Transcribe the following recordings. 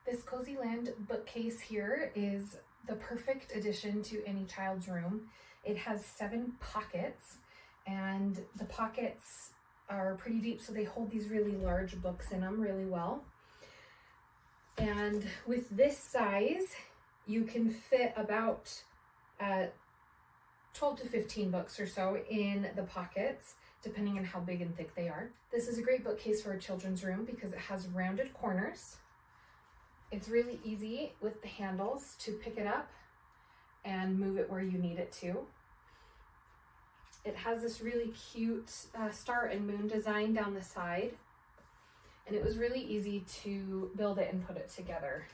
This COSYLAND bookcase here is the perfect addition to any child's room. It has 7 pockets, and the pockets are pretty deep, so they hold these really large books in them really well. And with this size, you can fit about 12 to 15 books or so in the pockets, depending on how big and thick they are. This is a great bookcase for a children's room because it has rounded corners. It's really easy with the handles to pick it up and move it where you need it to. It has this really cute star and moon design down the side, and it was really easy to build it and put it together.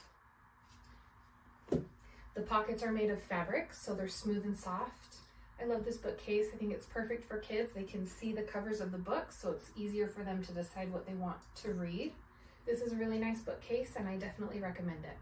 The pockets are made of fabric, so they're smooth and soft. I love this bookcase. I think it's perfect for kids. They can see the covers of the books, so it's easier for them to decide what they want to read. This is a really nice bookcase, and I definitely recommend it.